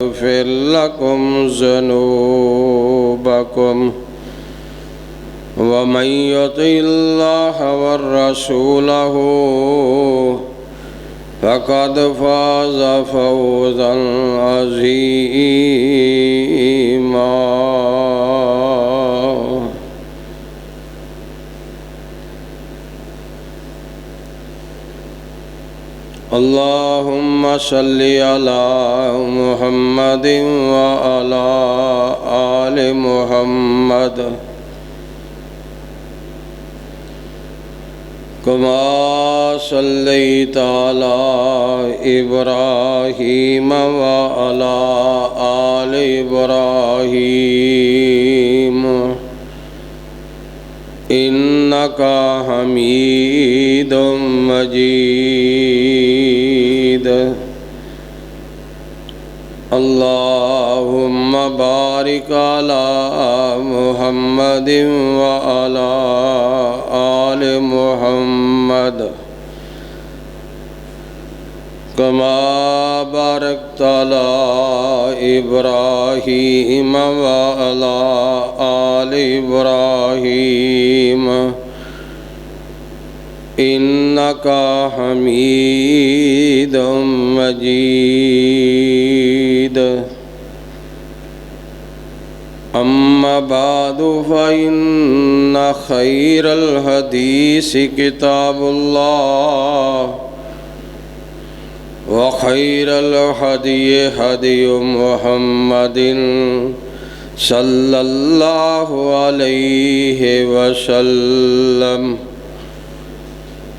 يغفر لكم ذنوبكم ومن يطع الله ورسوله فقد فاز فوزا عظيما. اللهم صل على محمد وعلى آل محمد كما صليت على إبراهيم وعلى آل إبراهيم إنك حميد مجيد. اللهم بارك على محمد وعلى آل محمد كما باركت على إبراهيم وعلى آل إبراهيم إنك حميد مجيد. أما بعد فإن خير الحديث كتاب الله وخير الهدي هدي محمد صلى الله عليه وسلم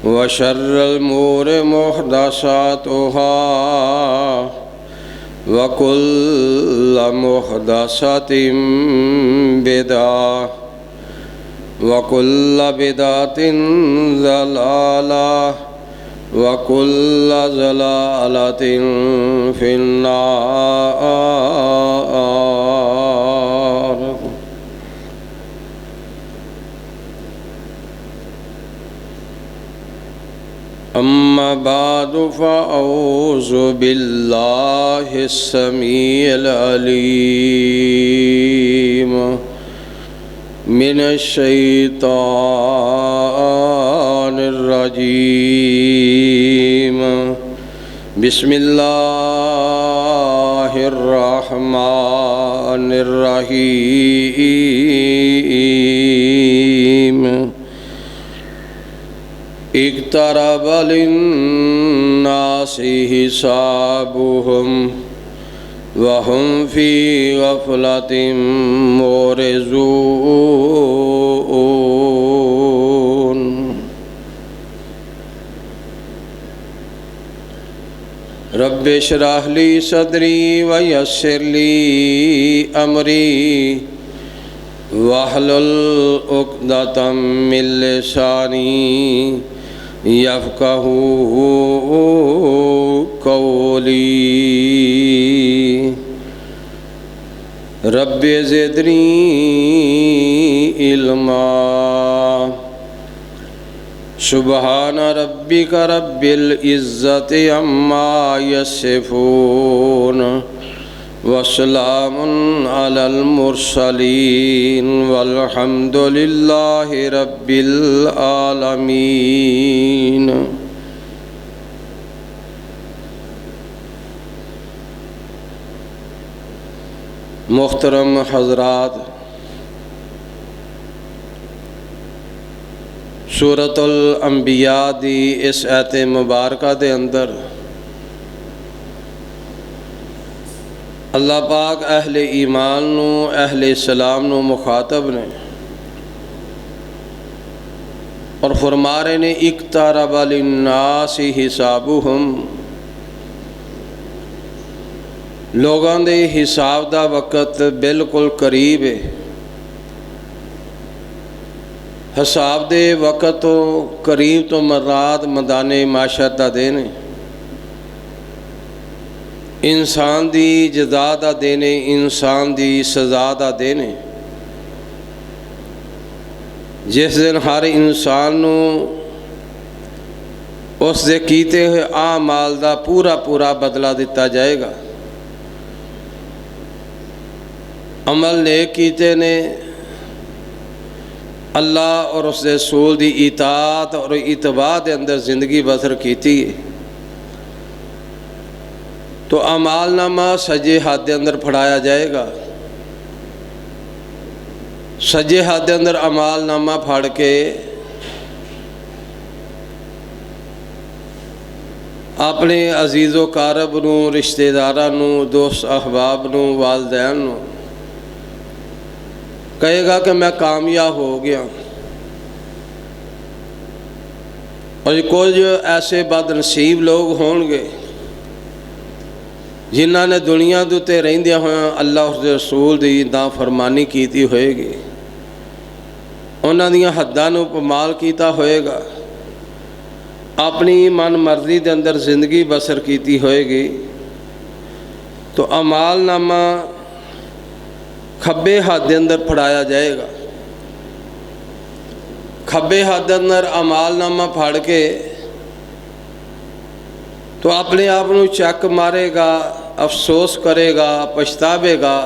وشر الأمور محدثاتها وكل محدثة بدعة وكل بدعة ضلالة وكل ضلالة في النار. أما بعد فأعوذ بالله السميع العليم من الشيطان الرجيم. بسم الله الرحمن الرحيم. اقترب للناس حسابهم وهم في غفلة معرضون. رب اشرح لي صدري ويسر لي أمري واحلل عقدة من لساني يفقهوا قولي. رب زدني علما. سبحان ربك رب العزة عما يصفون وسلام على المرسلين والحمد لله رب العالمين. मुहतरम हज़रात, सूरतुल अंबिया दी इस आयत मुबारका दे अंदर अल्लाह पाक अहले ईमान नू अहले इस्लाम नू मुखातब ने और फरमा रहे ने इक़्तरब लिन्नासि हिसाबुहुम, लोगों के हिसाब का वक़्त बिल्कुल करीब है। हिसाब के वक़्त तो करीब तो मराद मैदान माशर का दिन है। इंसान की जज़ा का दिन है, इंसान की सज़ा का दिन है। जिस दिन हर इंसान नू उसके कीते हुए आमाल का पूरा पूरा बदला दिता जाएगा। अमल नेक कीते ने, अल्लाह और उसके रसूल की इताअत और इतबा के अंदर जिंदगी बसर की, तो अमालनामा सज्जे हाथ के अंदर फड़ाया जाएगा। सज्जे हाथ के अंदर अमालनामा फड़ के अपने अजीज़ो कारब नूं, रिश्तेदारां नूं, दोस्त अहबाब नूं, वालदैन नूं कहेगा कि मैं कामयाब हो गया। और कुछ ऐसे बदनसीब लोग होंगे जिन्हों ने दुनिया के उत्ते रहिंदियां होइयां अल्लाह उसके रसूल की नाफरमानी की होएगी, उन्हां दीयां हद्दां नूं पमाल कीता होएगा, अपनी मन मर्जी के अंदर जिंदगी बसर की होएगी, तो अमालनामा खब्बे हाथ के अंदर फड़ाया जाएगा। खब्बे हाथ के अंदर अमालनामा फड़ के तो अपने आप को चक मारेगा, अफसोस करेगा, पछतावेगा।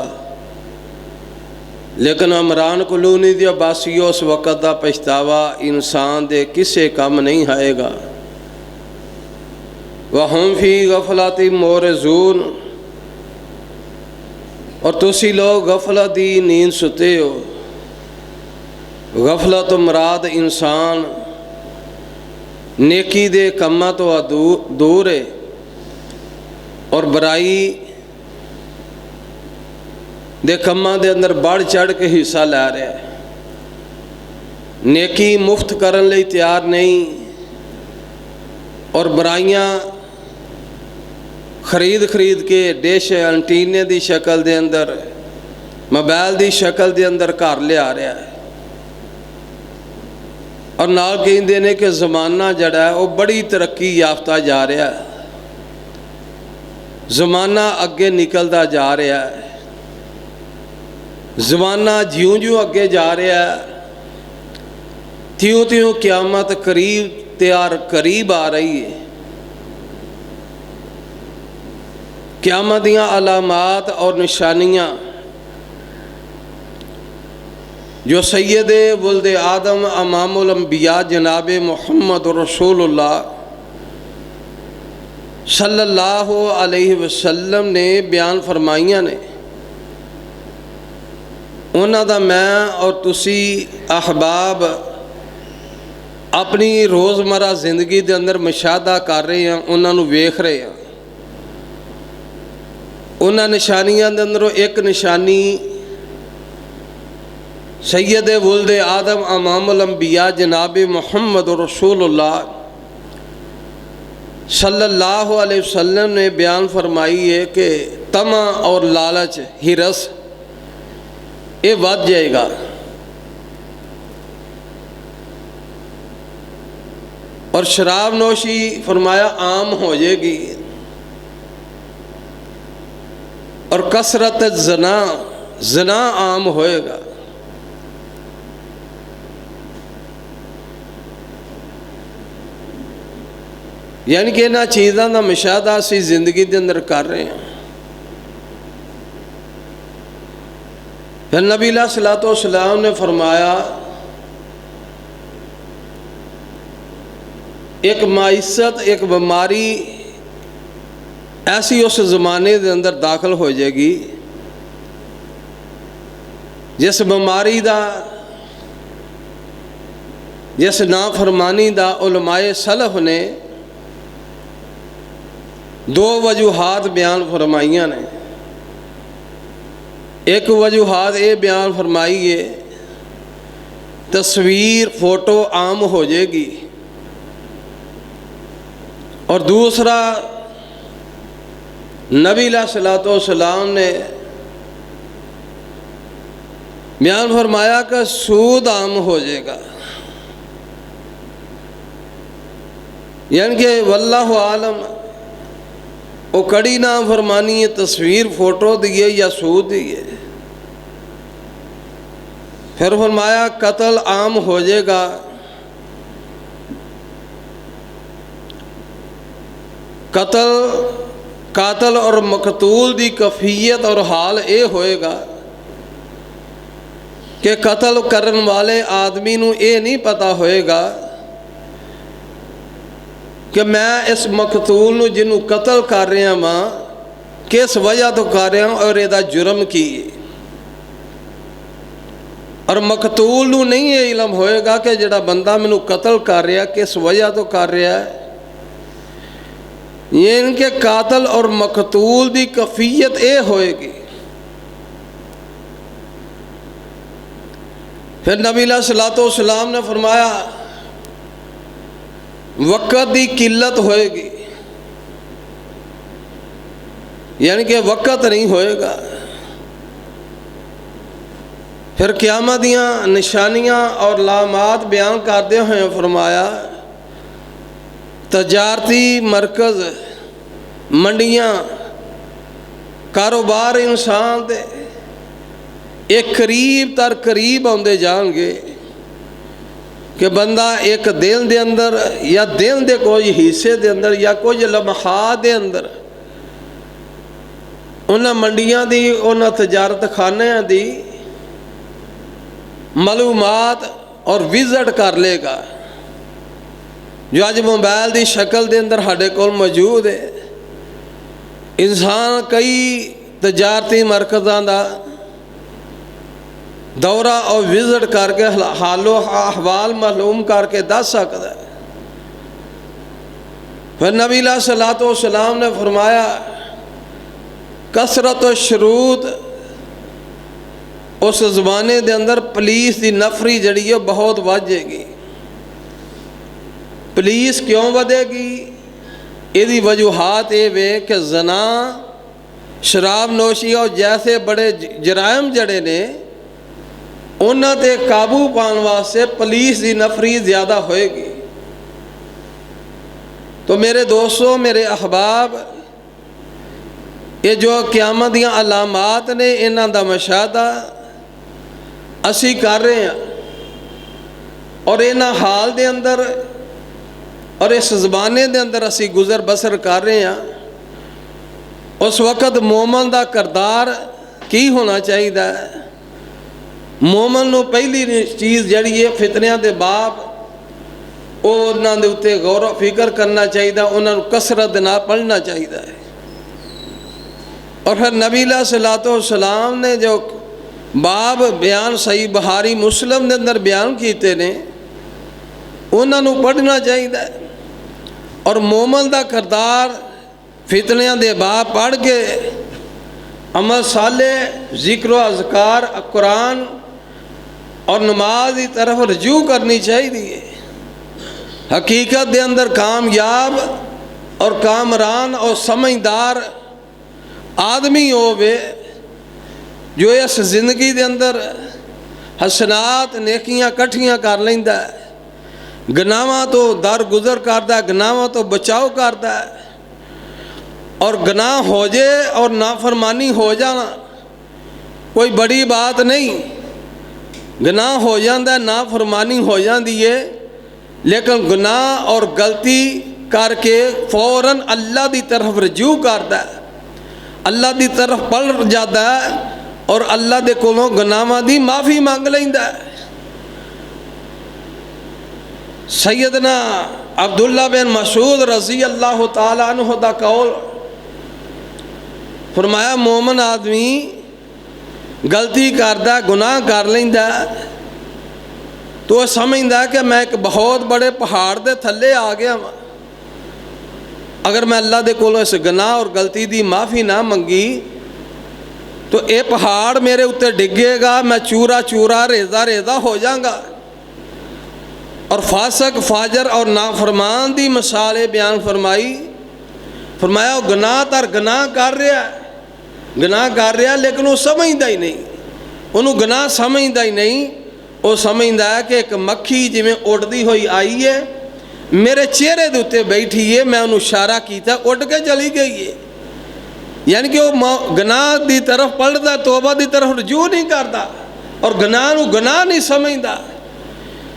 लेकिन इमरान कलूनी दी बासी उस वक़्त का पछतावा इंसान दे किसे काम नहीं आएगा। वहम फी गफलती मोरजून, और तुसी लोग गफलत दी नींद सुते हो। गफलत मुराद इंसान नेकी दे कम्मां तो दूर है और बुराई दे कम्मां दे अंदर बढ़ चढ़ के हिस्सा लै रहा है। नेकी मुफ्त करन लई तैयार नहीं और बुराइयां खरीद के डिश एंटीने की शक्ल के अंदर, मोबाइल की शक्ल के अंदर घर लिया रहा है। और नाल कहते हैं कि ज़माना जड़ा है वो बड़ी तरक्की याफ्ता जा रहा है, ज़माना अगे निकलता जा रहा है। ज़माना ज्यों ज्यों अगे जा रहा है त्यों त्यों क़यामत करीब आ रही है। क़यामत दीयां अलामात और निशानियाँ जो सैयद वुल्द आदम अमामुल अंबिया जनाब मुहम्मद रसूलुल्लाह सल्लल्लाहु अलैहि वसल्लम ने बयान फरमाइयां ने, उन्हां दा मैं और तुसी अहबाब अपनी रोज़मर्रा जिंदगी के अंदर मुशाहदा कर रहे हैं, उन्होंने वेख रहे हैं। उन्हां निशानियां के अंदरों एक निशानी सैयद वुल्द आदम अमामुल अंबिया जनाब मुहम्मद रसूलुल्लाह सल्लल्लाहु अलैहि वसल्लम ने बयान फरमाई है कि तमा और लालच, हिरस ये बढ़ जाएगा। और शराब नोशी फरमाया आम हो जाएगी। और कसरत जना आम होएगा। यानी कि इन्हां चीज़ों का मुशाहदा असीं जिंदगी के अंदर कर रहे हैं। फिर नबी सल्लल्लाहु अलैहि वसल्लम ने फरमाया एक माइसत, एक बीमारी ऐसी उस ज़माने के अंदर दाखिल हो जाएगी जिस बीमारी का, जिस नाफरमानी का उलमाए सलफ ने दो वजूहात बयान फरमाइयां ने। एक वजूहात ये बयान फरमाई है तस्वीर फोटो आम हो जाएगी, और दूसरा नबी सल्लल्लाहु अलैहि वसल्लम ने बयान फरमाया कि सूद आम हो जाएगा। यानी कि वल्लाहु आलम वो कड़ी ना फरमानी है तस्वीर फोटो दी है या सूद दी है। फिर फरमाया कत्ल आम हो जाएगा। कातल और मकतूल की कफियत और हाल ये होएगा कि कतल करन वाले आदमी नूं ये नहीं पता होएगा कि मैं इस मकतूल नूं जिन्हों कतल कर रहा वां किस वजह तो कर रहा और इहदा जुर्म की है। और मकतूल नूं नहीं ये इलम होएगा कि जिहड़ा बंदा मैनू कतल कर रहा किस वजह तो कर रहा है। ये इनके कातल और मकतूल की कफियत ये होएगी। फिर नबी सल्लल्लाहु अलैहि वसल्लम ने फरमाया वक़्त की किल्लत होएगी, यानी कि वक़्त नहीं होएगा। फिर क़यामत दियाँ निशानियाँ और लामात बयान करते हुए फरमाया तजारती मरकज़ मंडियाँ कारोबार इंसान दे एक करीब तर करीब आते जाएंगे कि बंदा एक दिन के अंदर या दिन के कोई हिस्से के अंदर या कुछ लम्हात के अंदर उन्होंने मंडियां दी उन्होंने तजारत खानियां दी मालूमात और विजिट कर लेगा, जो अज मोबाइल की शक्ल के अंदर साढ़े कोल मौजूद है। इंसान कई तजारती मरकज़ों का दौरा और विजिट करके हालो अहवाल मालूम करके दस सकता है। फिर नबी सल्लल्लाहु अलैहि वसल्लम ने फरमाया कसरत व शरूत, उस ज़माने के अंदर पुलिस की नफरी जड़ी है बहुत बढ़ जाएगी। पुलिस क्यों बढ़ेगी? यदी वजूहात ये वे कि जना शराब नोशी और जैसे बड़े जराइम जड़े ने उन्होंने ते काबू पाने वास्ते पुलिस की नफरी ज़्यादा होएगी। तो मेरे दोस्तों, मेरे अहबाब, ये जो क़यामत दियाँ अलामात ने इन्हां दा मुशाहदा असी कर रहे हैं और इन्हां हाल दे अंदर और इस ज़माने दे अंदर असी गुज़र बसर कर रहे हैं। उस वक़्त मोमन का किरदार की होना चाहिए? मोमन नूं पहली चीज़ जड़ी है फितनियां दे बाप उन्हां दे उत्ते गौर फिक्र करना चाहिए, उन्होंने कसरत ना पढ़ना चाहिए। और फिर नबी सल्लल्लाहु अलैहि वसल्लम ने जो बाब बयान सही बुखारी मुस्लिम के अंदर बयान किए ने उन्होंने पढ़ना चाहिए। और मोमन का किरदार फितनियां दे बाब पढ़ के अमल साले जिक्र अज़कार कुरान और नमाज की तरफ रजू करनी चाहिए। हकीकत के अंदर कामयाब और कामरान और समझदार आदमी होवे जो इस जिंदगी के अंदर हसनात नेकियां कट्ठियां कर लेंदा है, गुनाहां तो दर गुजर करता है, गुनाहां तो बचाव करता है। और गुनाह हो जाए और नाफरमानी हो जाना कोई बड़ी बात नहीं। गुनाह हो जाता है, नाफरमानी हो जाती है, लेकिन गुनाह और गलती करके फौरन अल्लाह की तरफ रजू करता है, अल्लाह की तरफ पलट जाता है और अल्लाह के कोलों गुनाहां की माफ़ी मंग लैंदा है। सैयदना अब्दुल्ला बिन मसूद रज़ी अल्लाह तआला अन्हु दा कौल फरमाया मोमन आदमी गलती करता गुनाह कर लेंदा तो वह समझदा कि मैं एक बहुत बड़े पहाड़ के थले आ गया वा। अगर मैं अल्लाह के कोलों इस गुनाह और गलती की माफ़ी ना मंगी तो ये पहाड़ मेरे उत्ते डिगेगा, मैं चूरा चूरा रेजा रेजा हो जाऊंगा। और फासक फाजर और नाफरमान की मिसाल बयान फरमाई, फरमाया गुनाह तर गुनाह कर रहा लेकिन वो समझदा ही नहीं, उन्होंने गुनाह समझदा ही नहीं। वो समझदा है कि एक मक्खी जिमें उड़ती हुई आई है, मेरे चेहरे के उत्ते बैठी है, मैं उन्होंने इशारा किया उड़ के चली गई है। यानी कि वो गुनाह की तरफ पलटता, तौबा की तरफ रजू नहीं करता और गुनाह नूं गुनाह नहीं समझदा।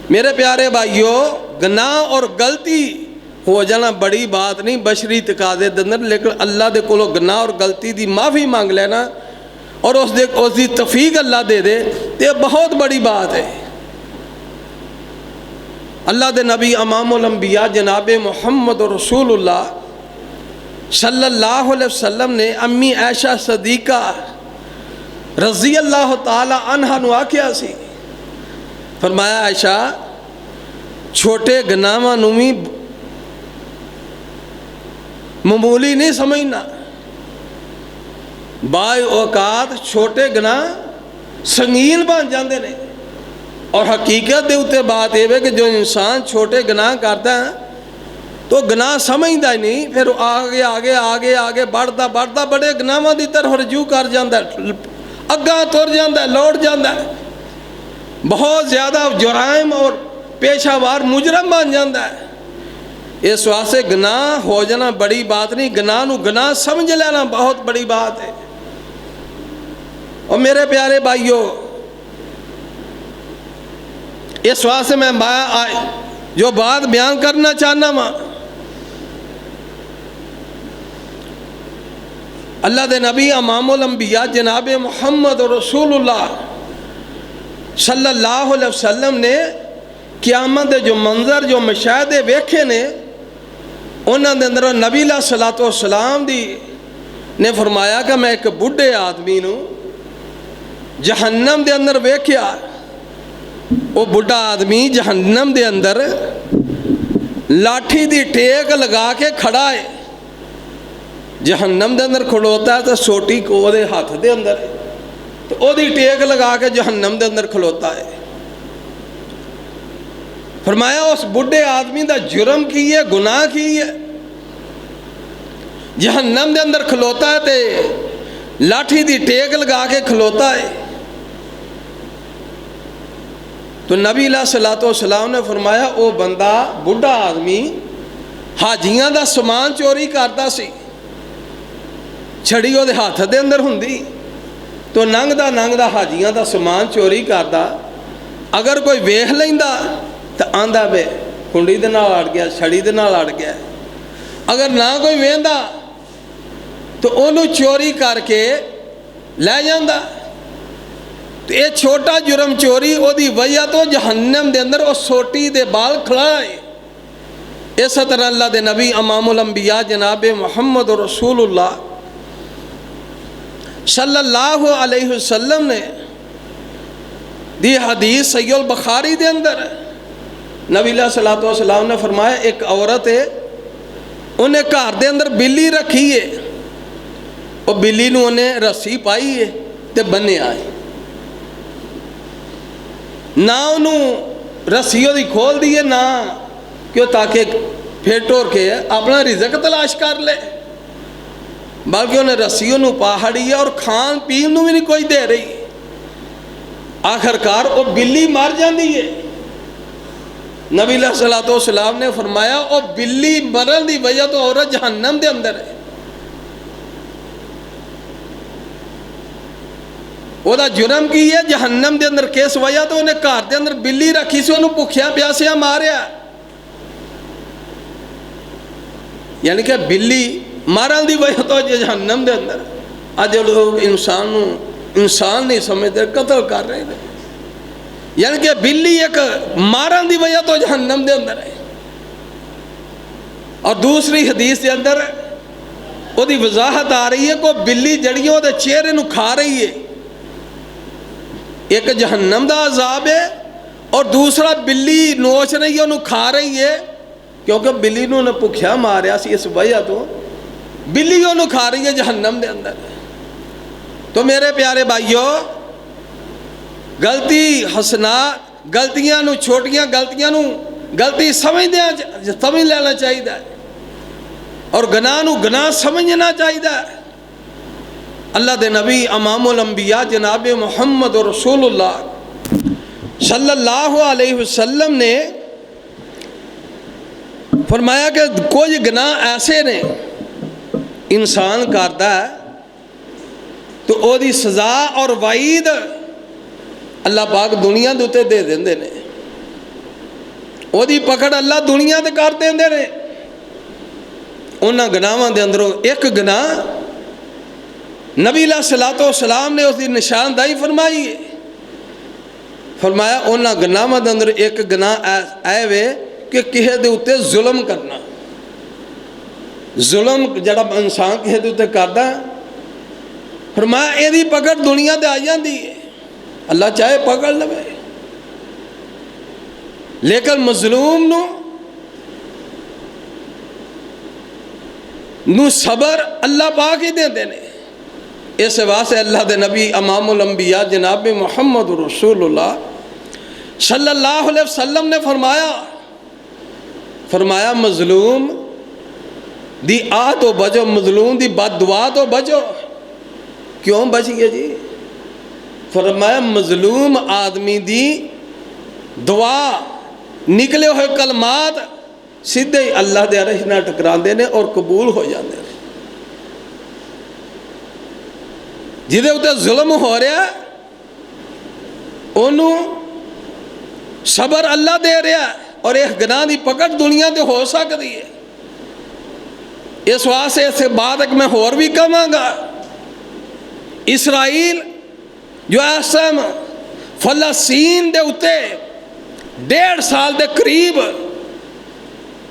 मेरे प्यारे भाइयों, गुनाह और गलती हो जाना बड़ी बात नहीं बशरी तकादे दे अंदर, लेकिन अल्लाह दे कोलों गुनाह और गलती की माफ़ी मांग लेना और उसकी तौफीक अल्लाह दे दे तो यह बहुत बड़ी बात है। अल्लाह दे नबी इमामुल अंबिया जनाब मुहम्मद रसूलुल्लाह सल्लल्लाहु अलैहि वसल्लम ने अम्मी आयशा सदीका रज़ी अल्लाह ताला अन्हा नूं आख्या सी, फरमाया आयशा छोटे गुनाहां नूं भी मामूली नहीं समझना, बाय औकात छोटे गुनाह संगीन बन जाते हैं। और हकीकत के उत्ते बात यह है कि जो इंसान छोटे गुनाह करता है तो गुनाह समझता ही नहीं, फिर आगे आगे आगे आगे बढ़ता बढ़ता बड़े गुनाहों की तरफ रजू कर जाता है, अग्गा तुर जाता है, लौट जाता है, बहुत ज़्यादा जुराइम और पेशावर मुजरम बन जाता है। इस वास्ते गुनाह हो जाना बड़ी बात नहीं, गुनाह नूं गुनाह समझ लेना बहुत बड़ी बात है। और मेरे प्यारे भाइयों, इस वास्ते मैं जो बात बयान करना चाहना वा, अल्लाह दे नबी इमामुल अंबिया जनाब मुहम्मद रसूलुल्लाह सल्लल्लाहु अलैहि वसल्लम ने क़यामत दे जो मंजर जो मशाहदे वेखे ने, उन्होंने अंदर नबी सलातो वसलाम दी ने फरमाया कि मैं एक बुढ़े आदमी नूं जहन्नम दे अंदर वेख्या। वो बुढ़ा आदमी जहन्नम दे अंदर लाठी दी टेक लगा के खड़ा है, जहन्नम दे अंदर खड़ोता है तो सोटी को ओदे हाथ दे अंदर है, तो ओदी टेक लगा के जहन्नम दे अंदर खड़ोता है। फरमाया उस बुढ़े आदमी का जुर्म की है, गुनाह की है, जहन्नम दे अंदर खलोता है तो लाठी दी टेक लगा के खलोता है। तो नबी सलातो सलाम ने फरमाया वो बंदा बुढ़ा आदमी हाजियां दा समान चोरी करता सी, छड़ी ਉਹਦੇ हथ दे अंदर हुंदी तो नंगदा हाजियां दा समान चोरी करता, अगर कोई वेख लैंदा तो आंदा वे कुंडी दे नाल अड़ गया, छड़ी दे नाल अड़ गया। अगर ना कोई वेंदा तो उन्हों चोरी करके लै जांदा। तो ये छोटा जुर्म चोरी ओदी वजह तो जहन्नम दे अंदर उस सोटी दे बाल खड़ाए। इस तरह अल्लाह दे नबी इमामुल अंबिया जनाब मुहम्मद रसूलुल्लाह सल्लल्लाहु अलैहि वसल्लम ने दी हदीस सहीह बुखारी दे अंदर नबी सल्लल्लाहु अलैहि वसल्लम ने फरमाया एक औरत है, उन्हें घर दे अंदर बिल्ली रखी है, और बिल्ली नूं उन्हें रस्सी पाई है ते बन्निया है, ना उन्होंने रस्सी ओदी खोल दी है ना क्यों ताकि फिर टोर के अपना रिजक तलाश कर ले, बल्कि उन्हें रस्सी उन्होंने पहाड़ी है और खान पीन भी नहीं कोई दे रही। आखिरकार वो बिल्ली मर जाती है। नबी सल्लल्लाहु अलैहि वसल्लम ने फरमाया वो बिल्ली मरन की वजह तो औरत जहन्नम दे अंदर है। ओदा जुर्म की है जहन्नम दे अंदर, किस वजह तो उन्हें घर दे अंदर बिल्ली रखी सी, उन्होंने भुखिया प्यासिया मारिया, यानी कि बिल्ली मारन की वजह तो जहन्नम दे अंदर। अज लोग इंसान नहीं समझते, कतल कर रहे हैं, यानी कि बिल्ली एक मारन की वजह तो जहन्नम दे अंदर है। और दूसरी हदीस के अंदर ओदी वजाहत आ रही है को बिल्ली जड़ियों के चेहरे नूं खा रही है, एक जहन्नम का अजाब है और दूसरा बिल्ली नोच रही है, उन्होंने खा रही है, क्योंकि बिल्ली नूं उन्हें भुखिया मारिया सी, इस वजह तो बिल्ली उन्होंने खा रही है जहन्नम के अंदर। तो मेरे प्यारे भाइयों, गलती हसना गलतियां नूं, छोटियां गलतियां नूं गलती समझ लेना चाहिए और गुनाह नूं गुनाह समझना चाहिए। अल्लाह दे नबी इमामुल अंबिया जनाब मुहम्मद रसूलुल्लाह सल्लल्लाहु अलैहि वसल्लम ने फरमाया कि कुछ गुनाह ऐसे ने इंसान करता है तो ओदी सज़ा और वाईद अल्लाह पाक दुनिया के उत्ते दे देंदे ने, ओदी पकड़ अल्लाह दुनिया ते कर देंदे ने। उन्हां गुनाहां दे अंदरों एक गुनाह नबी अलैहिस्सलातो सलाम ने उसकी निशानदाही फरमाई है। फरमाया उन्होंने गुनाहों के अंदर एक गुनाह ऐ वे कि किसी के उत्ते जुल्म करना। जुल्म जड़ा इंसान किसी के उत्ते करता, फरमाया यदि पकड़ दुनिया ते आ जाती है, अल्लाह चाहे पकड़ लवे, लेकिन मजलूम नू सबर अल्लाह पाक ही देते हैं। इस वास्ते अल्लाह के नबी इमामुल अंबिया जनाब मुहम्मद रसूलुल्लाह सल्लल्लाहु अलैहि वसल्लम ने फरमाया मजलूम दी आ तो बचो, मजलूम दी बददुआ तो बचो। क्यों बचिए जी? फरमाया मजलूम आदमी दी दुआ निकले हुए कलमात सीधे ही अल्लाह के अरश नाल टकराते हैं और कबूल हो जाते हैं। जिहदे उत्ते जुल्म हो रहा उन्हों सबर अल्लाह दे रहा और इस गुनाह की पकड़ दुनिया ते हो सकती है। इस वास्ते इस बाद मैं होर भी कहांगा, इसराइल जो इस टाइम फलस्तीन के उत्ते 1.5 साल के करीब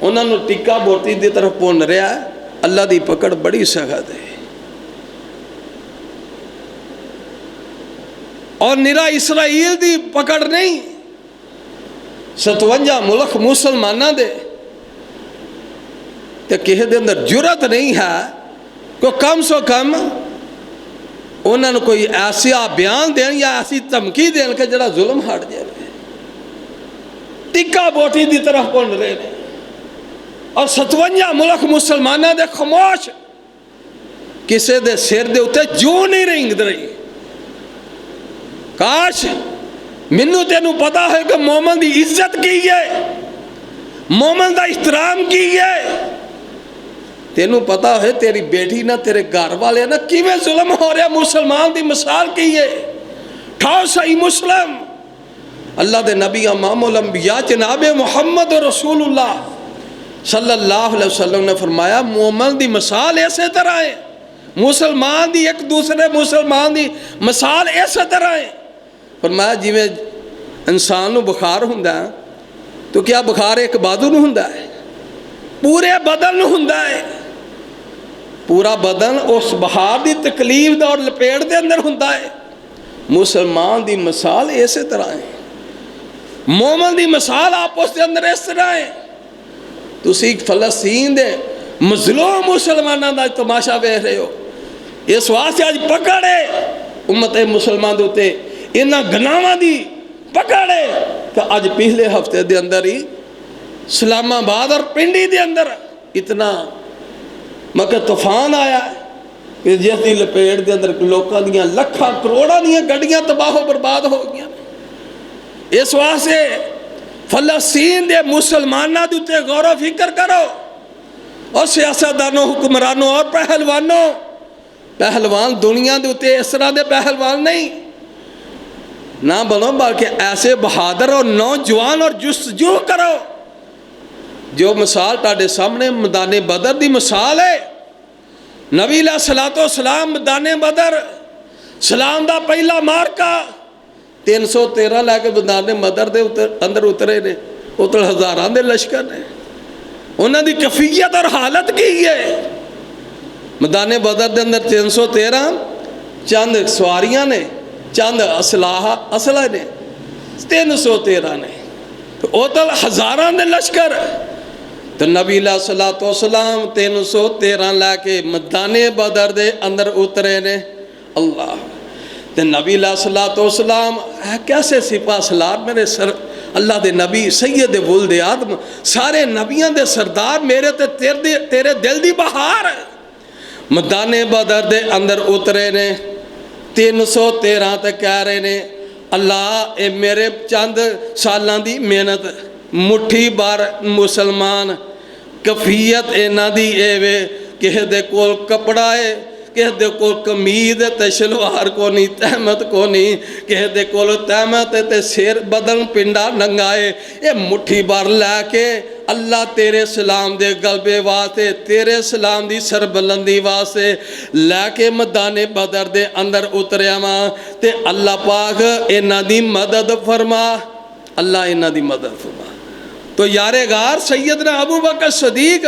उन्होंने टिक्का बोटी की तरफ भुन रहा है, अल्लाह की पकड़ बड़ी सख्त है। और निरा इसराइल की पकड़ नहीं, 57 मुल्क मुसलमानों के तो किसी के अंदर जुरत नहीं है कि कम सो कम उन्होंने कोई ऐसा बयान देन या ऐसी धमकी देन कि जरा जुल्म हट जाए। टिक्का बोटी की तरफ भुन रहे हैं और 57 मुल्क मुसलमानों के खामोश, किसी के सिर के उत्ते जो नहीं रेंगद रही। काश मैनू तेनू पता है कि मोमन की इज्जत की है, मोमन का एहतराम की है। तेनू पता है तेरी बेटी ना तेरे घर वाले ना किवें जुल्म हो रहा, मुसलमान की मिसाल की है। ठाओ सही मुस्लिम अल्लाह के नबी इमामुल अंबिया जनाब मुहम्मद रसूलुल्लाह सल्लल्लाहु अलैहि वसल्लम ने फरमाया मोमन की मिसाल इस तरह है, मुसलमान की एक दूसरे मुसलमान की मिसाल इस तरह है। फरमाया जिवें इंसान को बुखार हुंदा तो क्या बुखार एक बाजू नूं हुंदा है? पूरे बदन नूं हुंदा है। पूरा बदन उस बुखार की तकलीफ और लपेट के अंदर हुंदा है। मुसलमान की मिसाल इस तरह है, मोमन की मिसाल आपस के अंदर इस तरह है। तुसी फलस्तीन दे मजलूम मुसलमानों का तमाशा वेख रहे हो। इस वास्ते अज पकड़ है उम्मत मुसलमान के उत्ते, इन्हां गुनाहां दी पकड़ है। तो अज पिछले हफ्ते के अंदर ही इस्लामाबाद और पिंडी के अंदर इतना मगर तूफान आया कि जिसकी लपेट के अंदर लोगों दी लखां करोड़ों दी गड्डियां तबाह बर्बाद हो गई। इस वास्ते फलस्तीन के मुसलमानों के उत्ते गौर फिक्र करो और सियासतदानों, हुक्मरानों और पहलवानों। पहलवान दुनिया के उत्ते इस तरह के पहलवान नहीं ना बनो, बल्कि ऐसे बहादुर और नौजवान और जुस्तजू करो। जो मिसाल तुहाडे सामने मैदान बदर की मिसाल है। नबी अलैहिस्सलातो सलाम मैदान बदर सलाम का पहला मार्का 313 लैके मैदान बदर के अंदर उतरे ने। उतर हज़ारां दे लश्कर ने। उन्होंने कफियत और हालत की है। मैदान बदर के अंदर 313 चंद सवारियां ने, चंद असला ने, 313 ने, तो उतर हज़ारां दे लश्कर। तो नबी अलैहिस्सलातो सलाम 313 लैके मैदान बदर के अंदर उतरे ने। अल्लाह तो नबी अलैहिस्सलातो सलाम कैसे सिपा सलार मेरे सर अल्लाह के नबी सैयद वुल्द आदम सारे नबियों के सरदार मेरे ते तेरे दिल की बहार मैदान बदर के अंदर उतरे ने। 313 तो कह रहे ने अल्लाह ये मेरे चंद सालों की मेहनत मुट्ठी बार मुसलमान कफियत इन्हां दी एवे किसी दे कोल कपड़ा है किसी दे कोल कमीज ते शलवार को नहीं, तहमत को नहीं, किसी दे कोल तहमत ते सिर बदन पिंडा नंगाए। ये मुट्ठी भर लैके अल्लाह तेरे सलाम दे गलबे वास्ते, तेरे सलाम दी सरबुलंदी वास्ते लैके मैदाने बदर दे अंदर उतरिया वा। ते अल्लाह पाक इन्हां दी मदद फरमा, अल्लाह इन्हां दी मदद फरमा। तो यारे गार सैयदना अबू बकर सदीक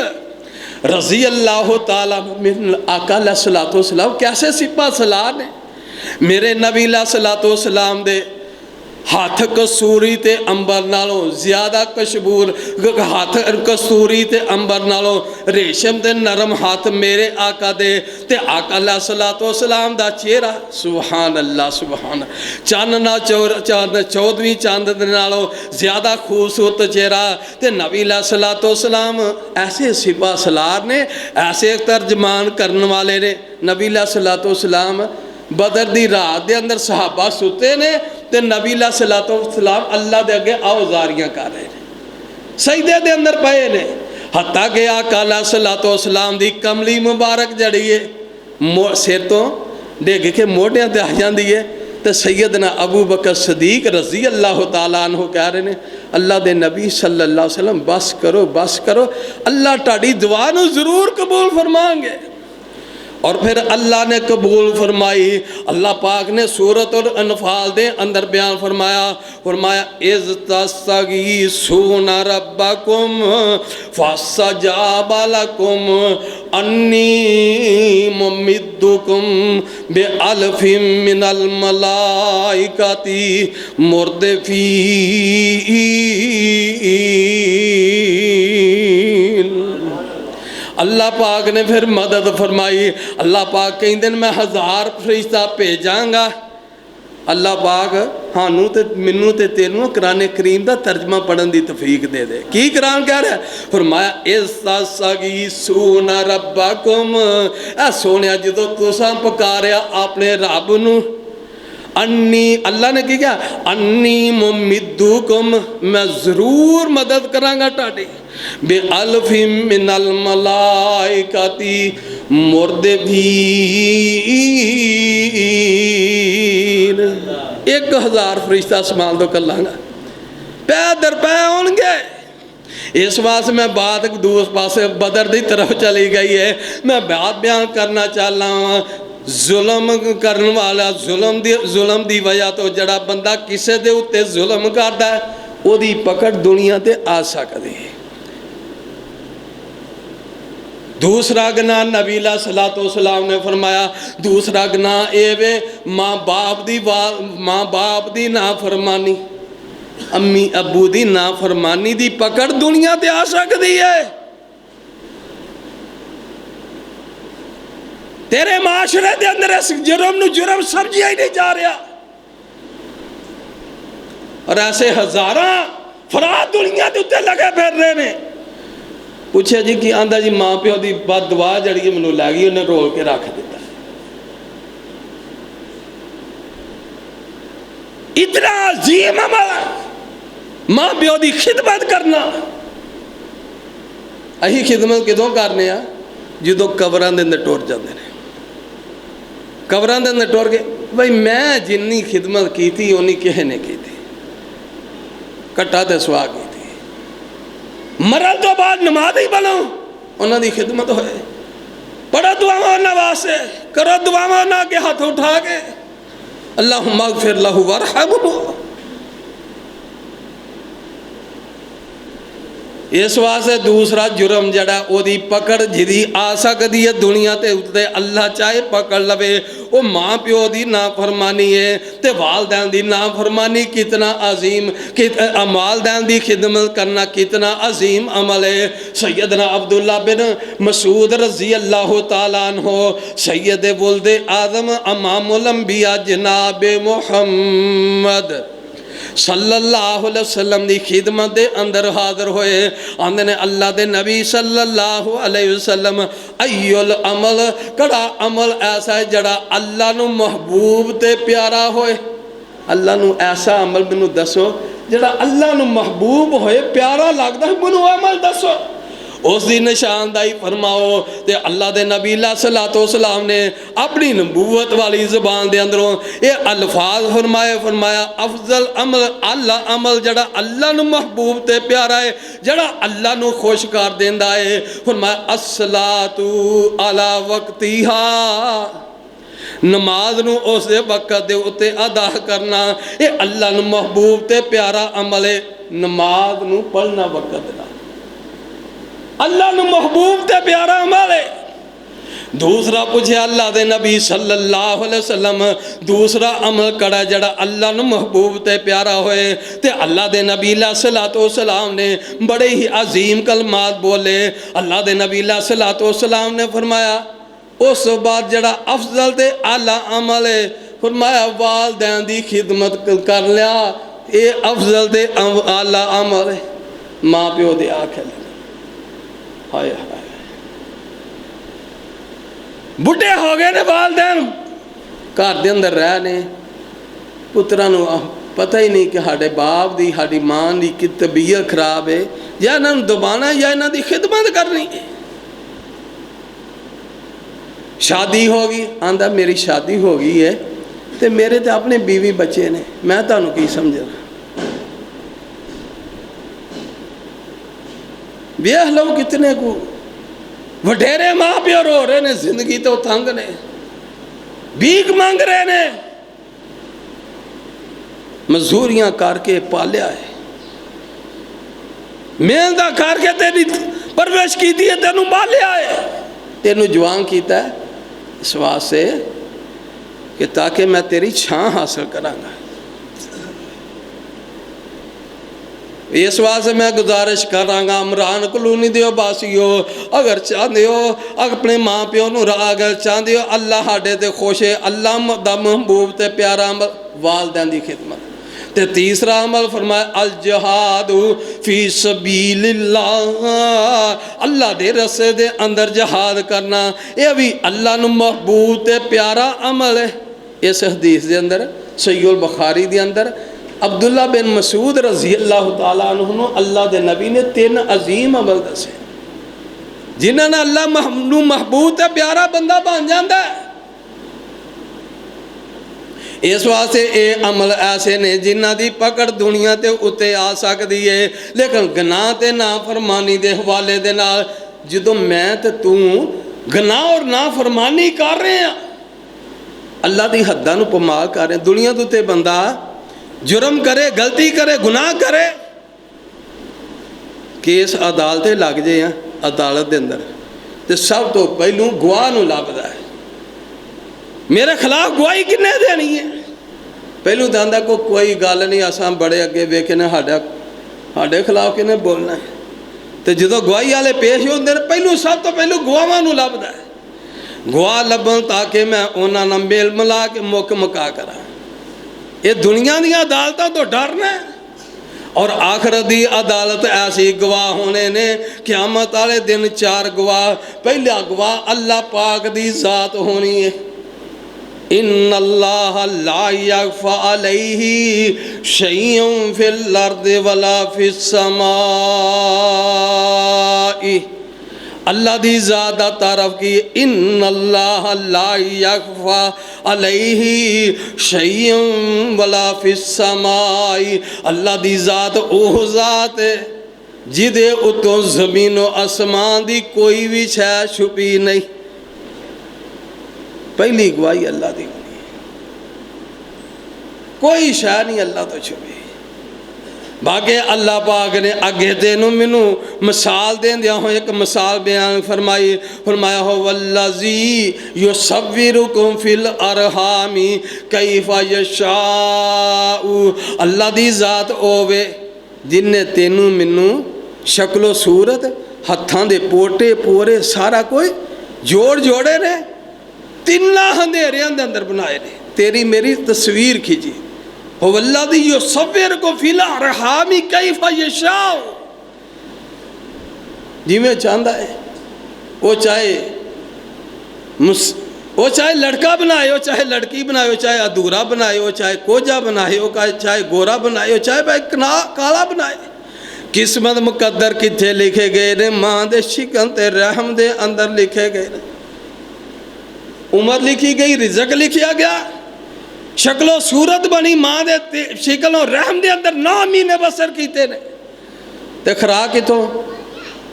रजी अल्लाह ताला मिन आका अलैहिस्सलातु वस्सलाम कैसे सिपा सलार ने। मेरे नबी अलैहिस्सलातु वस्सलाम दे हाथ कसूरी ते अंबर नालों ज़्यादा खुशबूर, हाथ कसूरी ते अंबर नालों रेशम ते नरम हाथ मेरे आका दे। ते आका अलैहिस्सलातु वस्सलाम दा चेहरा सुभान अल्लाह सुभान, चंद ना चौदहवीं चंद दे नालों ज़्यादा खूबसूरत चेहरा। ते नबी अलैहिस्सलातु वस्सलाम ऐसे सिपा सलार ने, ऐसे तर्जमान करने वाले ने। नबी अलैहिस्सलातु वस्सलाम बदर दी रात दे अंदर सहाबा सुते ने ते नबी अलैहिस्सलातु वस्सलाम अल्लाह दे अगे औजारियां कर रहे ने, सजदे दे अंदर पए ने। हत्ता कि आका अलैहिस्सलातु वस्सलाम दी कमली मुबारक जड़ी है सिर तो डिग के मोढियां ते आ जांदी है। ते सैयदना अबू बकर सदीक रजी अल्लाह ताला अन्हु कह रहे ने, अल्लाह दे नबी सल्लल्लाहु अलैहि वसल्लम बस करो, अल्लाह तुहाडी दुआ नूं जरूर कबूल फरमाएंगे। और फिर अल्लाह ने कबूल फरमाई। अल्लाह पाक ने सूरत और अनफाल दे अंदर बयान फरमाया इज़ तस्तगीसूना रब्बकुम फस्तजाबा लकुम अन्नी मुमिद्दुकुम बिअल्फिम मिनल मलाइकति मुर्दिफीन। अल्लाह पाक ने फिर मदद फरमाई। अल्लाह पाक कहते हैं मैं 1000 फरिश्ता भेजांगा। अल्लाह पाक सानू तो मैनू तो तेनू कुरान करीम का तर्जमा पढ़न की तौफीक दे दे। की कुरान कह रहा है? फरमाया इस्तगीसूना रब्बकुम, ऐ सोनिया जो तुसां पुकारिया अपने रब नू, अन्नी अल्लाह ने की क्या, अन्नी मुमिद्दुकुम, मैं जरूर मदद करांगा तुहाडी, बिअल्फिम मिनल मलाइकति मुर्दिफीन। 1000 फरिश्ता आसमान तो कर लांगा, पै दर पै आउणगे। इस वास्ते मैं बात दूसरे पासे बदर की तरफ चली गई है। मैं बात बयान करना चाहना वा, जुल्म करने वाला जुल्म की वजह तो जड़ा बंदा किसी के उत्ते जुल्म करता है उसकी पकड़ दुनिया ते आ सकती है। दूसरा गुनाह नबी अलैहिस्सलातु वस्सलाम ने फरमाया, दूसरा गुनाह ये वे माँ बाप दी नाफरमानी, अम्मी अबू दी नाफरमानी दी पकड़ दुनिया ते आ सकती है। तेरे माशरे के अंदर इस जुर्म नूं जुर्म समझिया ही नहीं जा रहा। और ऐसे हजारां फराद दुनिया के उत्ते लगे फिर रहे ने। पूछे जी कि आंदा जी माँ प्यो की बद दुआ जड़ी मैनू लै गई, उन्हें रोल के रख दिता। इतना अजीम अमल माँ प्यो की खिदमत करना। अही खिदमत किदों करने आ जो कबरां दे अंदर टुर जाते हैं। कबरां दे अंदर टुर गए भाई, मैं जिन्नी खिदमत की थी उन्नी किसी ने की थी, घट्टा ते सुहा की थी। मरण तो बाद नमाज ही बनो, उन्होंने की खिदमत होए, पढ़ो दुआवां उन्हां वास्ते, करो दुआवां उन्हां अगे हाथ उठा के, अल्लाहुम्मा अग़फिर लहू वरहमहू। इस वास्ते दूसरा जुर्म जड़ा ओदी पकड़ जिदी आ सकती है दुनिया ते उत्ते, अल्लाह चाहे पकड़ लवे, वो माँ प्यो की नाफरमानी है। तो वालदैन की नाफरमानी कितना अजीम, वालदैन की खिदमत करना कितना अजीम अमल है। सैयदना अब्दुल्ला बिन मसूद रजी अल्लाह ताला अन्हु सैयद वुल्द आदम इमामुल अंबिया जनाब मुहम्मद सल्लल्लाहु अलैहि वसल्लम की खिदमत के अंदर हाजिर होए। आंदे ने अल्लाह के नबी सल्लल्लाहु अलैहि वसल्लम अय्युल अमल, कड़ा अमल ऐसा है जड़ा अल्लाह नू महबूब ते प्यारा होए। अल्लाह नू ऐसा अमल मैनू दसो जड़ा अल्लाह नू महबूब होए, प्यारा लगता है, मैनू अमल दसो। उस दी निशानदाही फरमाओ। तो अल्लाह के नबी सलातो सलाम ने अपनी नबूवत वाली ज़बान के अंदरों ये अल्फाज फरमाए, फरमाया अफजल अमल अल्लाह अमल जड़ा अल्लाह नू महबूब ते प्यारा है, जड़ा अल्लाह नू खुश कर देंदा है। फरमाया अस्सलातु अला वक्तिहा, नमाज नू उस वक्त दे उत्ते अदा करना ये अल्लाह नू महबूब ते प्यारा अमल है। नमाज नू पढ़ना वक्त दा अल्लाह नू महबूब ते प्यारा अमल है। दूसरा पूछे अल्लाह दे नबी सल्लल्लाहु अलैहि वसल्लम दूसरा अमल कड़ा जड़ा अल्लाह नू महबूब ते प्यारा होए। ते अल्लाह दे नबी सलातो सलाम ने बड़े ही अजीम कलमात बोले। अल्लाह दे नबी सलातो सलाम ने फरमाया उस बाद जड़ा अफजल ते आला अमल है, फरमाया वालदैन दी खिदमत कर लिया, ये अफजल ते आला अमल है। माँ प्यो दे आखे हाय हाय बुढ़े हो गए ने वालदैन घर दे अंदर रह ने, पुत्रा नू पता ही नहीं कि साडे बाप दी साडी मां दी कि तबीयत खराब है, या इन्हां नू दबाना या इन्हां दी खिदमत करनी है। शादी हो गई, आंदा मेरी शादी हो गई है तो मेरे तो अपने बीवी बच्चे ने, मैं तुहानू की समझना। वेख लो कितने को वडेरे माँ प्यो रो रहे ने, जिंदगी तो तंग ने, भीख मांग रहे ने, मजदूरियां करके पालिया है, मेहनत करके तेरी परवरिश की है, तेनू पालिया है, तेनू जवान किया है इस वास्ते कि ताकि मैं तेरी छां हासिल करांगा। इस वास्ते मैं गुजारिश करांगा इमरान कलोनी दे बासियो, अगर चाहते हो अपने माँ प्यो नू अगर चाहते हो अल्लाह साडे ते खुश है, अल्लाह दा महबूब ते प्यारा अमल वालदैन दी खिदमत। ते तीसरा अमल फरमाया अल जहादु फी सबीलिल्लाह, अल्लाह दे रस्ते दे अंदर जहाद करना, यह भी अल्लाह नू महबूब ते प्यारा अमल है। इस हदीस दे अंदर सहीहुल बुखारी दे अंदर अब्दुल्ला बिन मसूद रजी अल्लाह तआला अन्हु अल्लाह दे नबी ने 3 अजीम अमल दसे जिन्हां नाल अल्लाह नू महबूब ते प्यारा बंदा बन जाता है। इस वास्ते ये अमल ऐसे ने जिन्हां दी पकड़ दुनिया ते उत्ते आ सकती है, लेकिन गनाह ते नाफरमानी दे हवाले दे नाल जदों मैं ते तू गनाह और नाफरमानी कर रहे हैं, अल्लाह दी हद्दां नू पमाल कर रहे हैं। दुनिया दे उत्ते बंदा जुर्म करे, गलती करे, गुनाह करे, केस अदालत लग जाए अदालत के अंदर तो सब तो पहलू गवाह नू लभदा है, मेरे खिलाफ गवाही किन्ने देनी है। पहलू तो आंदा कोई गल नहीं, असां बड़े अगे वेखे ने, साडे खिलाफ किन्ने बोलना है। तो जो गवाही वाले पेश होंदे ने पहलू सब तो पहलू गवाहां नू लभदा है, गवाह लभन ताकि मैं उन्हां नाल मेल मिला के मुक मुका करा। ये दुनिया दी अदालतों तो डरना है, और आखिरत दी अदालत ऐसी गवाह होने ने क़यामत वाले दिन 4 गवाह। पहला गवाह अल्लाह पाक दी ज़ात होनी है, इन्नल्लाह ला यख्फा अलैहि शैउन फिल अर्दि वला फिस समाई। अल्लाह दी ज़ात दा तारफ की इन्नल्लाह ला यख्फा अलैहि शैउन वला फिस समाई। अल्लाह दी ज़ात ओह ज़ात है जिदे उत्तों ज़मीन और आसमान दी कोई भी शै छुपी नहीं। पहली गवाही अल्लाह दी होनी है, कोई शै नहीं अल्लाह तो छुपी। बाकी अल्लाह पाक ने अगे तेनू मैनू मिसाल देंदिया हो एक मिसाल बयान फरमाई, फरमाया हो वल्लज़ी युसव्विरुकुम फिल अरहामी कैफा यशाउ। अल्लाह दी ज़ात होवे जिन्ने तेनू मैनू शक्लो सूरत हत्थां दे पोटे पोरे सारा कोई जोड़ जोड़े ने, 3 अंधेरियां दे अंदर बनाए ने, तेरी मेरी तस्वीर खिंची। वल्लज़ी युसव्विरुकुम फिल अरहामी कैफा यशाउ, जिवें चाहता है वो चाहे लड़का बनाए हो, चाहे लड़की बनाए हो, चाहे अधूरा बनाए हो, चाहे कोजा बनाए हो, चाहे गोरा बनाए हो, चाहे भाई काला बनाए, किस्मत मुकद्दर किथे लिखे गए ने? माँ दे शिकन ते रहम दे अंदर लिखे गए ने। उम्र लिखी गई, रिजक लिखा गया, शक्लो सूरत बनी माँ दे शिकलों रहम दे अंदर 9 महीने बसर किते ने। ते खुराक कितों?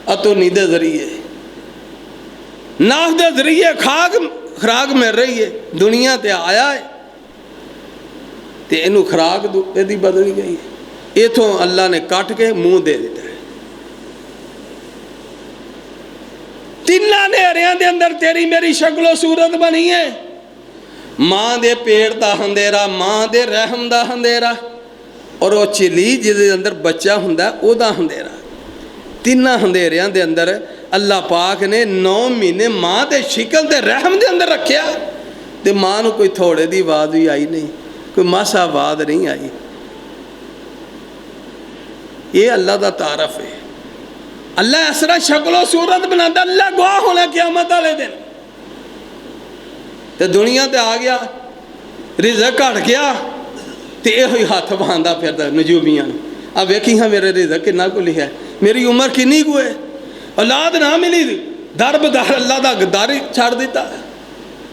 अतोनी दे जरिए, नाफ दे जरिए खुराक मिल रही है। दुनिया ते आया है ते इनू खुराक इहदी बदली गई है। इथों अल्लाह ने कट के मुँह दे दिता है। तिन्ना नेहरियां दे अंदर तेरी मेरी शक्लो सूरत बनी है। माँ दे पेट दा हंदेरा, माँ दे रहम दा हंदेरा, और वो चिली जिहदे अंदर बच्चा हुंदा ओहदा हंदेरा। तिन्ना हंधेरियां दे अंदर अल्लाह पाक ने 9 महीने माँ दे शिकल ते रहम दे अंदर रखिया। ते माँ नूं कोई थोड़े दी आवाज़ भी आई नहीं, कोई मासा आवाज़ नहीं आई। ये अल्लाह दा तारफ है। अल्लाह इस तरह शक्लो सूरत बनाता। अल्लाह गवाह होना क़यामत वाले दिन। ते दुनिया ते आ गया, रिज़क घट गया, तो यही हथ बहांदा फिरदा नजूमियां नूं। आ वेखी हाँ मेरे रिज़क किन्ना को लिखा है, मेरी उम्र किन्नी को है, औलाद ना मिली, दर बदर अल्लाह दा गद्दारी छड़ दिता।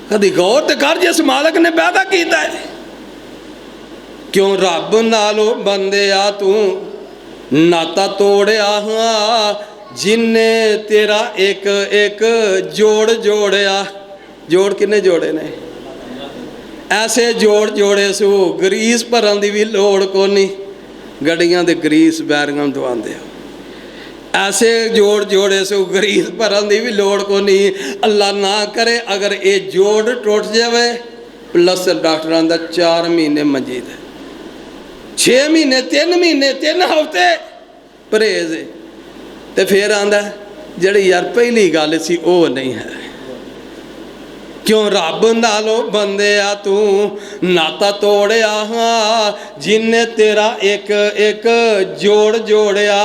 कभी गौर तो कर जिस मालक ने पैदा किया है। क्यों रब नालों बंदे आ तू नाता तोड़िया, जिन्ने तेरा एक एक जोड़ जोड़िया। जोड़ किन्ने जोड़े ने? ऐसे जोड़ जोड़े सू ग्रीस भरन की भी लोड़ को नहीं। गड्डियां दे ग्रीस बैरियां दवांदे हो। ऐसे जोड़ जोड़े सू ग्रीस भरन की भी लोड़ को नहीं। अल्लाह ना करे अगर ये जोड़ टुट जाए, प्लस डॉक्टरां दा 4 महीने मंजी दे, 6 महीने, 3 महीने, 3 हफ्ते परहेज, तो फिर आंदा जिहड़ी यार पहली गल सी वो नहीं है। क्यों रब नालों बंदे आ तू नाता तोड़िया, जिन्ने तेरा एक एक जोड़ जोड़िया।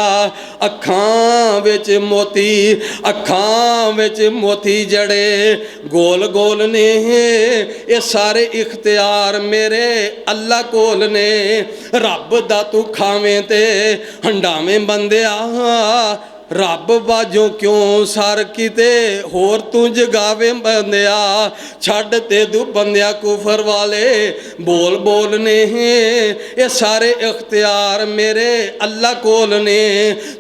अखां विच मोती, अखां विच मोती जड़े गोल गोल ने, ये सारे इख्तियार मेरे अल्लाह कोल ने। रब दा तू खावें ते हंडावें बंदिया, रब बाजों क्यों सर किते होर तू जगावे बंदिया। छड़ ते दू बंदिया कुफर वाले बोल बोल ने, ये सारे इख्तियार मेरे अल्लाह कोल ने।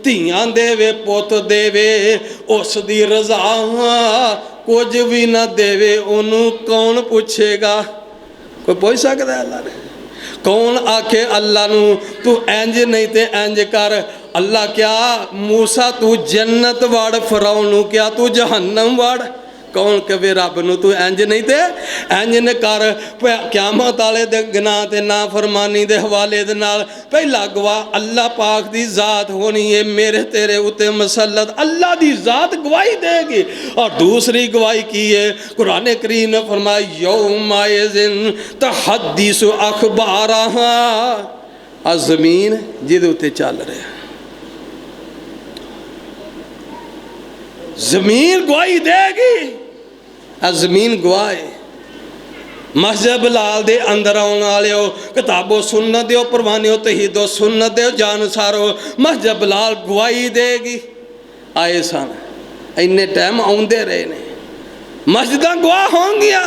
धियां देवे पुत देवे उस दी रज़ा, कुछ भी ना देवे ओनू कौन पूछेगा? कोई पूछ सकता है अल्लाह ने? कौन आखे अल्लाह नू तू इंज नहीं ते इंज कर? अल्लाह क्या मूसा तू जन्नत वड़, फिरौन क्या तू जहन्नम वड़? कौन कहे रब नू तू इंज नहीं ते इंज न कर? क़यामत वाले दे गुनाह ते नाफरमानी दे हवाले दे नाल पहला गवाह अल्लाह पाक दी ज़ात होनी है मेरे तेरे उत्ते मुसल्लत। अल्लाह दी ज़ात गवाही देगी। और दूसरी गवाही की है, कुरान करीम ने फरमाया यौमाइज़िन तहद्दिसु अखबारहा। आ ज़मीन जिहदे उत्ते चल रहा, ज़मीन गवाही देगी। ज़मीन गवाह है। मस्जिद बिलाल दे अंदर आने वाले हो, किताबो सुन्नत दो परवाने हो, तहीदो सुन्नत दो जानसारो, मस्जिद बिलाल गवाही देगी। आए सन इन्ने टाइम आउंदे रहे ने, मस्जिदां गवाह होंगियां,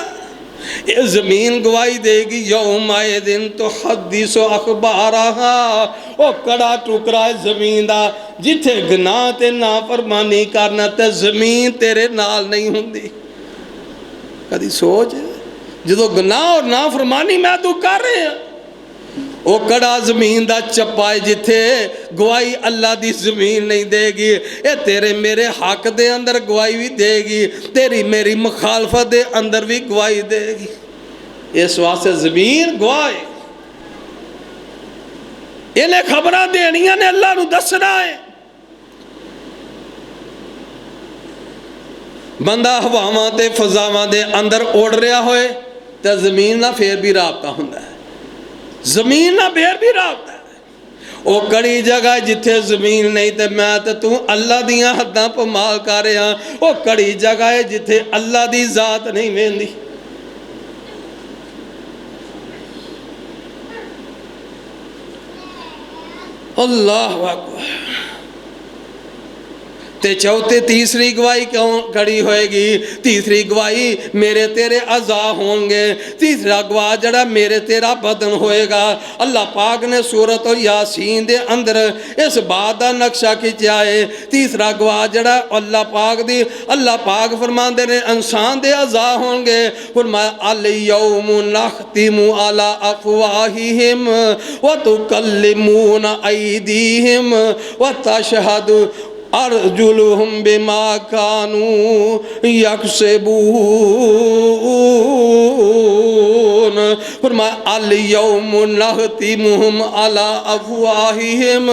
ये ज़मीन गवाही देगी। यौमाए दिन तो हदीसो अखबारहा, ओ कड़ा टुकड़ा है ज़मीन दा, जिथे गुनाह ते नाफरमानी करना ते ज़मीन तेरे नाल नहीं हुंदी। कदी सोच जो गुनाह और नाफरमानी मैं तू कर रहे हैं, वो कड़ा ज़मीन दा चप्पा है जिथे गवाही अल्लाह दी ज़मीन नहीं देगी। ये तेरे मेरे हक दे अंदर गवाही भी देगी, तेरी मेरी मुखालफत दे अंदर भी गवाही देगी। इस वास्ते ज़मीन गवाह है। इन्हें खबरां देनियां ने, अल्लाह नू दसना है। बंदा हवावां ते फजावां दे अंदर उड़ रहा होए तो ज़मीन ना फिर भी राबता हुंदा है, ज़मीन ना फिर भी राबता है। वो कड़ी जगह जिथे ज़मीन नहीं तो मैं तो तू अल्लाह दियां हद्दां पमाल कर रहा। वो कड़ी जगह है जिथे अल्लाह दी ज़ात नहीं वेंदी। अल्लाह अकबर। ते चौथे तीसरी गवाही क्यों खड़ी होएगी? तीसरी गवाही मेरे तेरे अज़ा होंगे, तीसरा गवाह जड़ा मेरे तेरा बदन होएगा। अल्लाह पाक ने सूरत यासीन दे अंदर इस बात का नक्शा खिंचा है। तीसरा गवाह जड़ा अल्लाह पाक दी, अल्लाह पाक फरमाते ने इंसान दे अज़ा होंगे। फरमाया अल यौमु नख्तिमु अला अफ़वाहिहिम व तुकल्लिमुना ऐदीहिम व तशहदु अर्जुलुहुम बिमा कानू यक्सिबून। फरमाया अल यौमु नख्तिमुहुम अला अफ़वाहिहिम,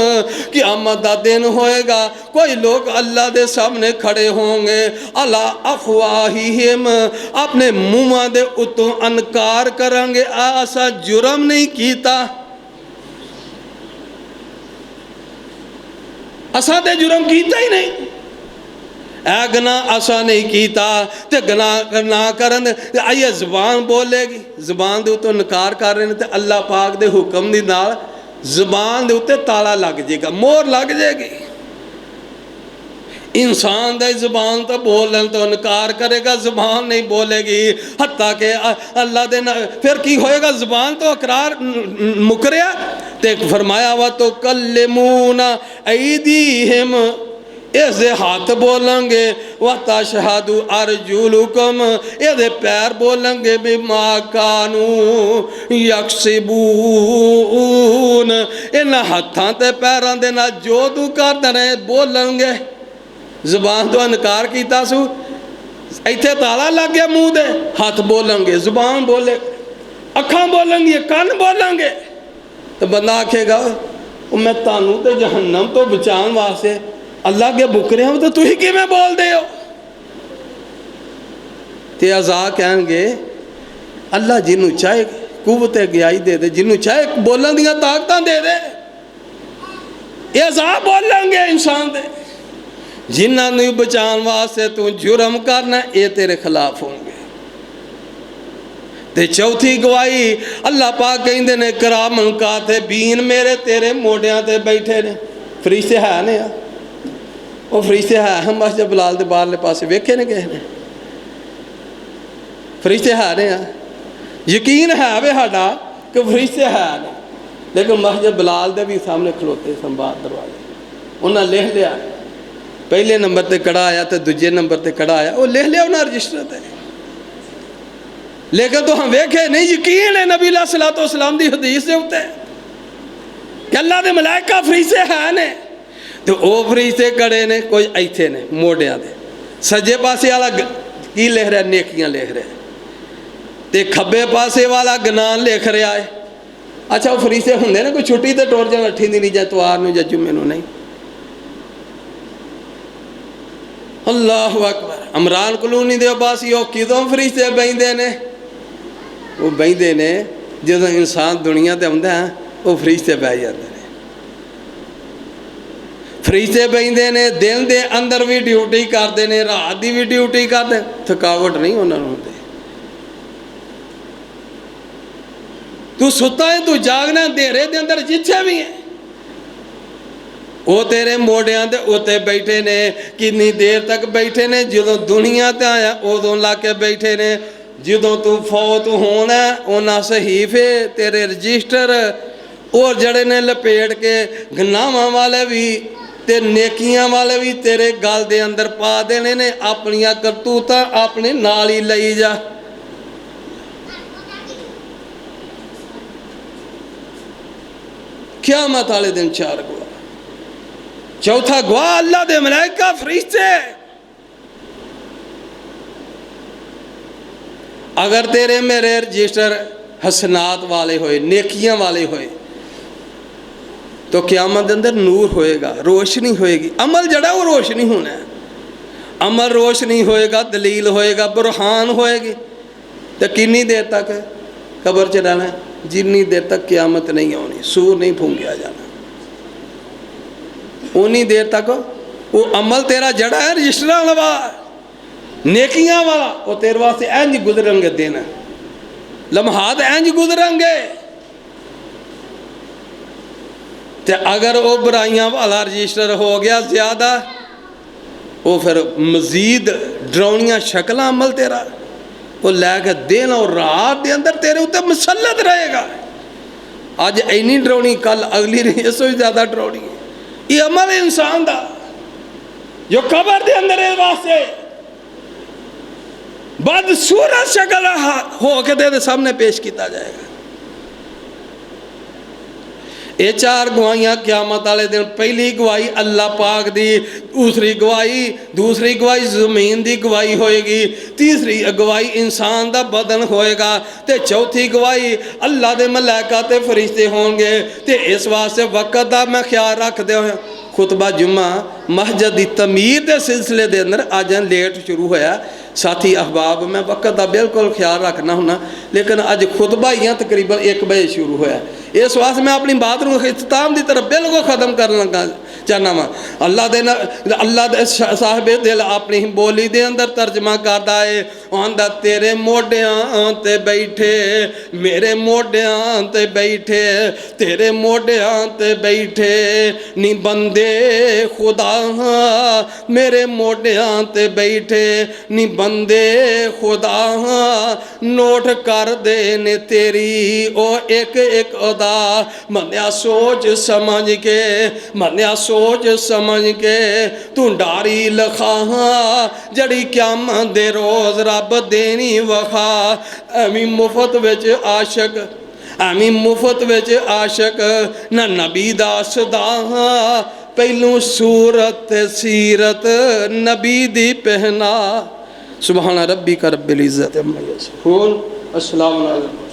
क़यामत दा दिन होएगा, कोई लोग अल्लाह दे सामने खड़े होंगे। अला अफ़वाहिहिम, अपने मुँहां दे उत्तों अनकार करांगे, असा जुर्म नहीं कीता, असा तो जुर्म कीता ही नहीं, ए गनाह असा नहीं कीता। तो गनाह ना करन आइए ज़ुबान बोलेगी, ज़ुबान दे उत्ते नकार कर रहे हैं, तो अल्लाह पाक दे हुक्म दे नाल ज़ुबान दे उत्ते ताला लग जाएगा, मोहर लग जाएगी। इंसान दी ज़ुबान तो बोलन तो इनकार करेगा, ज़ुबान नहीं बोलेगी। हत्ता के अल्लाह दे फिर की होएगा? ज़ुबान तो इकरार मुकरिया, ते फरमाया वा तो कल्लिमूना ऐदीहिम, इसदे हाथ बोलेंगे, व तशहदु अर्जुलुकुम, इसदे पैर बोलेंगे, बिमा कानू यक्सिबून, इन्हां हत्थां ते पैरां दे नाल जो तू करदे रहे बोलेंगे। ज़ुबान तो इनकार किया सू, इत्थे ताला लग गया मूँह दे, हाथ बोलेंगे, ज़ुबान बोले, अखां बोलेंगी, कन बोलेंगे। तो बंदा आखेगा मैं तानू तो जहन्नम तो बचाने वास्ते अल्लाह के बुकरे हो, तो तुही किवें बोलदे हो? ते अज़ा कहणगे अल्लाह जिन्हों चाहे कुव्वत अगियाई दे दे, जिन्हों चाहे बोलण दियां ताकतां दे दे। ये अज़ा बोलेंगे इंसान दे, जिन्होंने बचाने वास्ते तू जुर्म करना, ये तेरे खिलाफ होंगे। ते चौथी गवाही अल्लाह पाक कहते ने करामन कातिबीन, मेरे तेरे मोडियां ते बैठे ने फरिश्ते है ने, वो फरिश्ते है हम मस्जिद बिलाल दे बाहरले पासे वेखे ने किसी ने, फरिश्ते है ने, यकीन है वे साडा कि फरिश्ते है ने, लेकिन मस्जिद बिलाल दे भी सामने खलोते संवाद दरवाजे, उन्हें लिख लिया पहले नंबर ते कड़ा आया तो दूजे नंबर ते कड़ा आया, वो लिख लिया उन्हें रजिस्टर ते, लेकिन तो हम वेखे नहीं। यकीन है नबी सलातो सलाम दी हदीस के उत्ते कि अल्लाह दे मलाइका फरिश्ते है ने, तो वो फरिश्ते कड़े ने, कोई इत्थे ने मोडियां दे, सज्जे पासे वाला की लिख रहा नेकियां लिख रहा, ते खब्बे पासे वाला गनाह लिख रहा है। अच्छा वो फरिश्ते होंगे ना कोई छुट्टी तो टुर जाए अठी दिन या इतवार नूं या जुम्मे नूं नहीं। अल्लाह अकबर। इमरान कलूनी दे अब्बासी वो किदों फरिश्ते बहिंदे ने? वो बहिंदे ने जदों इंसान दुनिया ते आउंदा है, वो फरिश्ते बह जाते हैं। फरिश्ते बहिंदे ने, दिन दे अंदर भी ड्यूटी करते हैं, रात की भी ड्यूटी करते, थकावट नहीं उन्होंने होती। तू सुता है, तू जागना, अंधेरे दे अंदर जिथे भी है, वो तेरे मोडियां दे उत्ते बैठे ने। कितनी देर तक बैठे ने? जो दुनिया ते आया उदों ला के बैठे ने, जो तू फौत होना उन्हें सहीफे तेरे रजिस्टर और जड़े ने लपेट के गनाहां वाले भी ते नेकियां वाले भी तेरे गल दे अंदर पा देने ने। अपनियां करतूतां अपने नाल ही लई जा। क़यामत वाले दिन चार गवाह, चौथा गवाह अल्लाह दे मलाइका फरिश्ते। अगर तेरे मेरे रजिस्टर हसनात वाले होए, नेकियां वाले होए, तो क़यामत के अंदर नूर होएगा, रोशनी होएगी। अमल जड़ा वो रोशनी होना है, अमल रोशनी होएगा, दलील होएगा, बुरहान होएगी। तो कितनी देर तक कब्र च रहना है? जिन्नी देर तक क़यामत नहीं आनी, सूर नहीं फूंकिया जाना, उन्नी देर तक वो अमल तेरा जड़ा है रजिस्टर वाला, नेकियां वाला, वो तेरे वास्ते इंज गुजरेंगे, दिन लम्हात इंज गुजरेंगे। तो अगर वो बुराइयां वाला रजिस्टर हो गया ज़्यादा, वो फिर मजीद डरावनिया शक्ल अमल तेरा वो लैके दिन और रात के अंदर तेरे उत्ते मुसलत रहेगा। अज इन्नी डरावनी, कल अगली नहीं, इससे भी ज़्यादा डरावनी। ये अमल इंसान का जो कबर के अंदर इस वास्ते बदसूरत शक्ल हो के तेरे सामने पेश किया जाएगा। ये 4 गवाहियां क़यामत वाले दिन, पहली गवाही अल्लाह पाक दी, दूसरी गवाही ज़मीन की गवाही होएगी, तीसरी गवाही इंसान का बदन होएगा, ते चौथी गवाही अल्लाह के मलाइका ते फरिश्ते होंगे। ते इस वास्ते वक़्त का मैं ख्याल रखते हुए खुतबा जुम्मा मस्जिद की तमीर के सिलसिले के अंदर अज लेट शुरू होया। साथी अहबाब, मैं वक़्त का बिल्कुल ख्याल रखना हुना, लेकिन अज खुतबा ही तकरीबन 1 बजे शुरू होया। इस वास्ते मैं अपनी बात को इख्तिताम की तरफ बिल्कुल ख़त्म कर लगा चाहना वा। अल्लाह दे साहिबे दिल अपनी बोली दे अंदर तर्जमा करता है, आंदा तेरे मोढियां ते बैठे, मेरे मोढियां ते बैठे, तेरे मोढियां ते बैठे नी बंदे खुदा, मेरे मोढियां ते बैठे नी बंदे खुदा, नोट कर दे ने तेरी ओ एक एक अदा, मन्या सोच समझ के, मन्या सोच समझ के तू डारी लखा, जड़ी क़यामत दे रोज़ रब देनी वखा। एवी मुफ्त विच आशक, एवी मुफ्त विच आशक ना नबी दा सदा, पहलू सूरत सीरत नबी दी पहना। सुभान रब्बिक रब्बिल इज़्ज़ति अम्मा यसिफून। अस्सलामु अलैकुम।